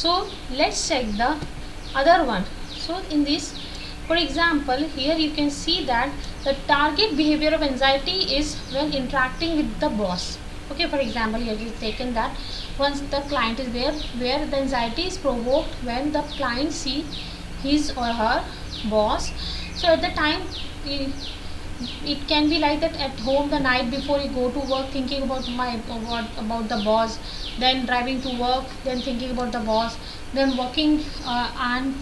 So let's check the other one. So in this, for example, here you can see that the target behavior of anxiety is when interacting with the boss. Okay, for example, here is taken that once the client is there, where the anxiety is provoked when the client see his or her boss. So at the time, it can be like that at home the night before you go to work, thinking about about the boss, then driving to work, then thinking about the boss, then working and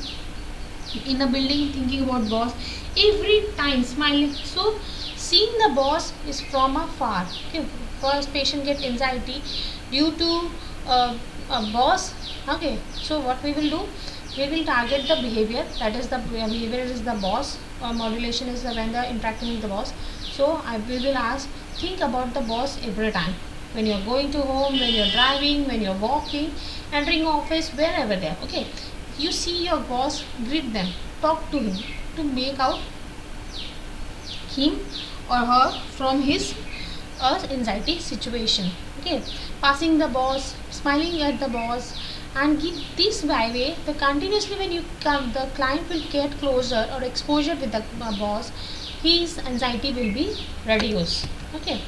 in a building thinking about boss, every time smiling. So seeing the boss is from afar. Okay, first patient get anxiety due to a boss. Okay, so what we will do, we will target the behavior, that is the behavior is the boss, modulation is the when the interacting with the boss. So we will ask, think about the boss every time when you are going to home, when you are driving, when you are walking, entering office, wherever there. Okay, you see your boss, greet them, talk to him to make out him or her from his anxiety situation. Okay, passing the boss, smiling at the boss, and give this by way the continuously when you come, the client will get closer or exposure with the boss, his anxiety will be reduced. Okay,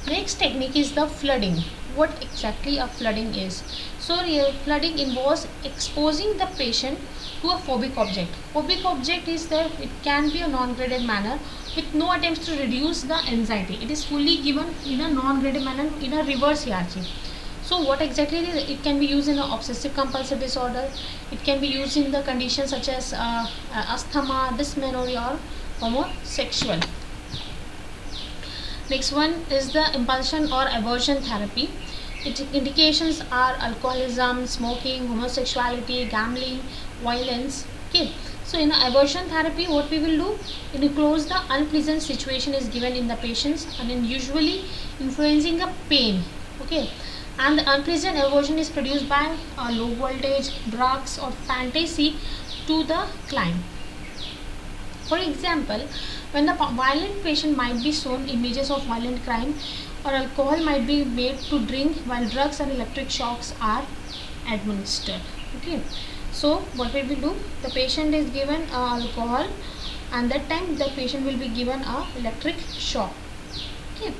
next technique is the flooding. What exactly a flooding is? So flooding involves exposing the patient to a phobic object. Phobic object is that it can be a non-graded manner with no attempts to reduce the anxiety. It is fully given in a non-graded manner in a reverse hierarchy. So what exactly it is? It can be used in an obsessive compulsive disorder. It can be used in the conditions such as asthma, dysmenorrhea, or homosexual. Next one is the impulsion or aversion therapy. Its indications are alcoholism, smoking, homosexuality, gambling, violence. Okay. So in aversion therapy, what we will do, it includes the unpleasant situation is given in the patients and then usually influencing the pain. Okay. And the unpleasant aversion is produced by low voltage, drugs or fantasy to the client. For example, when the violent patient might be shown images of violent crime, or alcohol might be made to drink while drugs and electric shocks are administered. Okay, so what we will do, the patient is given alcohol and that time the patient will be given a electric shock. Okay,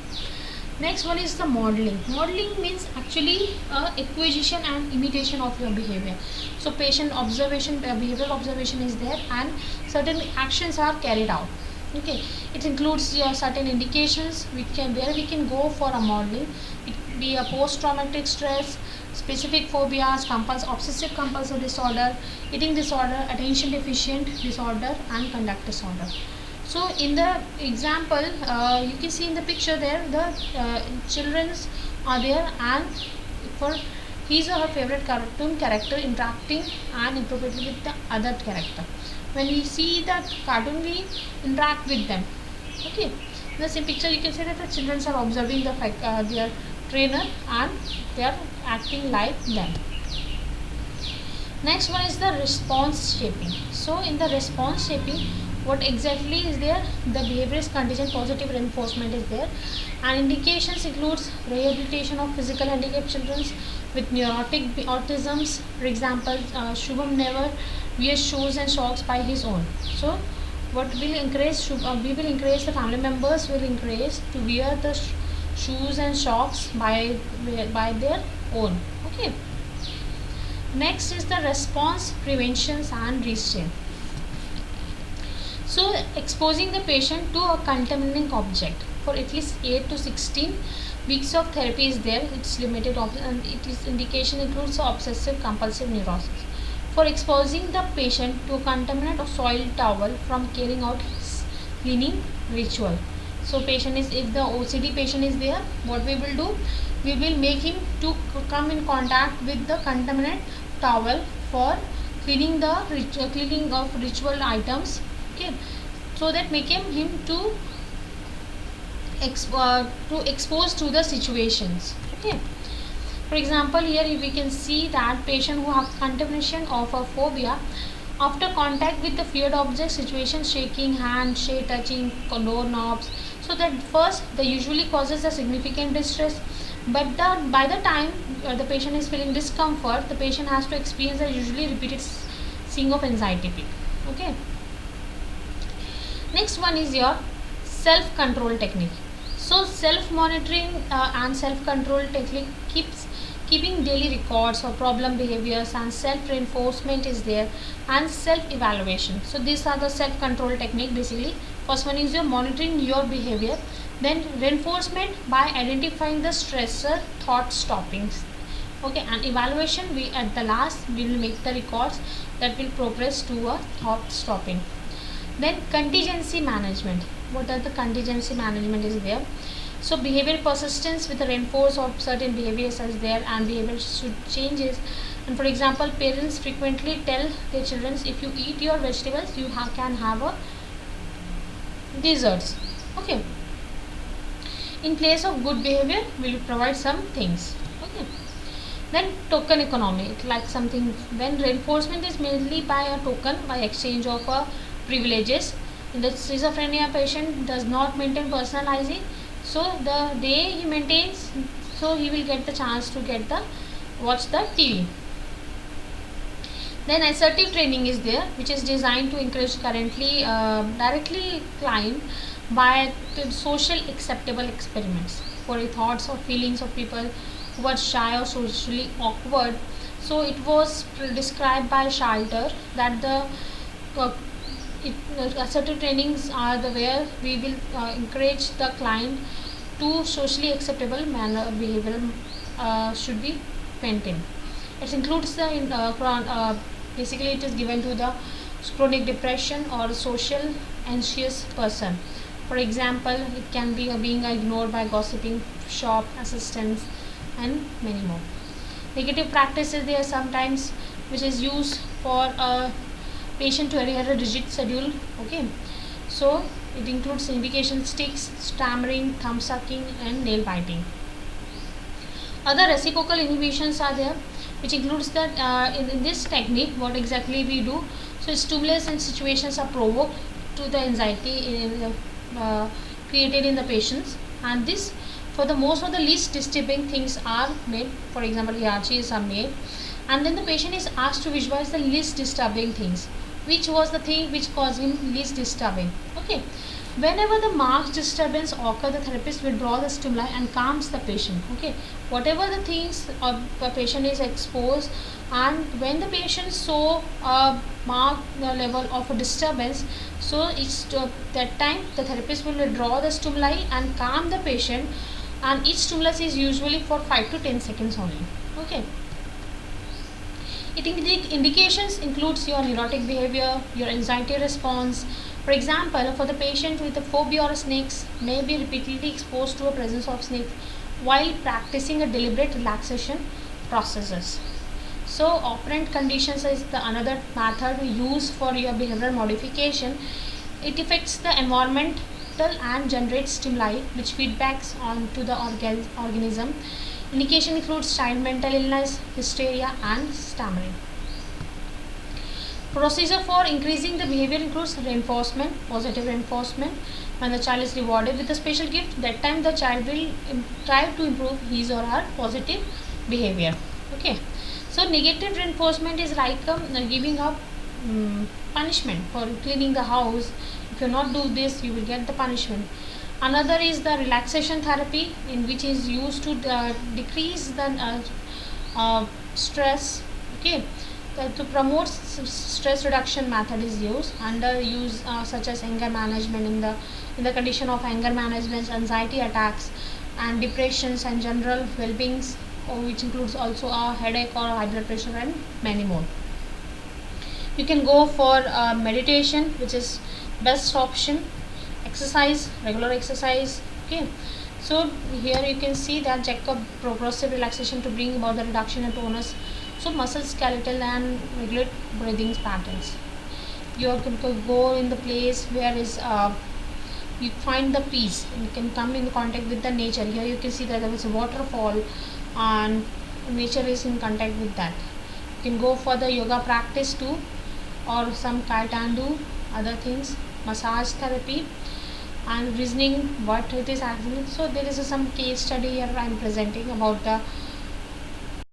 next one is the modeling. Modeling means actually acquisition and imitation of your behavior. So patient observation, behavioral observation is there and certain actions are carried out. Okay, it includes certain indications where we can go for a modeling. It could be a post-traumatic stress, specific phobias, obsessive compulsive disorder, eating disorder, attention deficient disorder, and conduct disorder. So in the example, you can see in the picture there the childrens are there and for his or her favorite cartoon character interacting and inappropriately with the other character. When we see that cartoon, we interact with them. Okay, in the same picture you can see that the children are observing their trainer and they are acting like them. Next one is the response shaping. So in the response shaping, what exactly is there? The behavior is contingent positive reinforcement is there, and indications includes rehabilitation of physical handicapped children with neurotic autisms. For example, Shubham never wears shoes and socks by his own. So what will encourage we will encourage the family members will encourage to wear the shoes and socks by their own. Okay, next is the response preventions and restraint. So exposing the patient to a contaminating object for at least 8 to 16 weeks of therapy is there. It's limited and its indication includes obsessive compulsive neurosis. For exposing the patient to contaminant or soiled towel from carrying out his cleaning ritual. So patient is, if the OCD patient is there, what we will do, we will make him to come in contact with the contaminant towel for cleaning of ritual items. Okay, so that make him to expose to the situations. Okay, for example, here we can see that patient who have contamination of a phobia after contact with the feared object situation, shaking hand, touching doorknobs. So that first they usually causes a significant distress, but by the time the patient is feeling discomfort, the patient has to experience a usually repeated seeing of anxiety peak. Okay. Next one is your self control technique. So self monitoring and self control technique keeping daily records of problem behaviors, and self reinforcement is there, and self evaluation. So these are the self control technique. Basically, first one is your monitoring your behavior, then reinforcement by identifying the stressor, thought stoppings. Okay, and evaluation, we at the last we will make the records that will progress to a thought stopping. Then contingency management. What are the contingency management is there? So behavioral persistence with the reinforce of certain behaviors as there, and behavior should changes. And for example, parents frequently tell their children, if you eat your vegetables, you can have a desserts. Okay. In place of good behavior, we will provide some things. Okay. Then token economy, like something when reinforcement is mainly by a token, by exchange of privileges. In the schizophrenia patient does not maintain personalizing, so the day he maintains, so he will get the chance to get the watch the TV. Then assertive training is there, which is designed to encourage currently directly client by the social acceptable experiments for the thoughts or feelings of people who are shy or socially awkward. So it was described by Shalter that the assertive trainings are the where we will encourage the client to socially acceptable manner behavioral should be maintained. It includes the basically it is given to the chronic depression or social anxious person. For example, it can be being ignored by gossiping, shop assistants, and many more. Negative practices there sometimes, which is used for a patient to adhere a rigid schedule. Okay, so it includes indication sticks, stammering, thumb sucking, and nail biting. Other reciprocal inhibitions are there, which includes that in this technique what exactly we do. So stimulus and situations are provoked to the anxiety created in the patients, and this for the most of the least disturbing things are made. For example, ERGs are made, and then the patient is asked to visualize the least disturbing things, which was the thing which caused him least disturbing. Okay, whenever the marked disturbance occur, the therapist withdraws the stimuli and calms the patient. Okay, whatever the things the patient is exposed, and when the patient saw a marked level of a disturbance, so it's that time the therapist will withdraw the stimuli and calm the patient, and each stimulus is usually for 5 to 10 seconds only. Okay. Indications includes your neurotic behavior, your anxiety response. For example, for the patient with a phobia or snakes may be repeatedly exposed to a presence of snake while practicing a deliberate relaxation processes. So operant conditions is the another method we use for your behavioral modification. It affects the environmental and generates stimuli which feedbacks onto the organism. Indication includes child mental illness, hysteria, and stammering. Procedure for increasing the behavior includes reinforcement, positive reinforcement. When the child is rewarded with a special gift, that time the child will try to improve his or her positive behavior. Okay. So negative reinforcement is like giving up punishment for cleaning the house. If you not do this, you will get the punishment. Another is the relaxation therapy, in which is used to decrease the stress. Okay, to promote stress reduction method is used under use such as anger management in the condition of anger management, anxiety attacks, and depressions and general well-beings, which includes also a headache or high blood pressure and many more. You can go for meditation, which is best option. Exercise, regular exercise. Okay, so here you can see that Jacob progressive relaxation to bring about the reduction in tonus, so muscle, skeletal, and regulate breathing patterns. You can go in the place where is you find the peace, and you can come in contact with the nature. Here you can see that there is a waterfall and nature is in contact with that. You can go for the yoga practice too, or some kaitandu, other things, massage therapy, and reasoning what it is actually. So there is some case study here I am presenting about the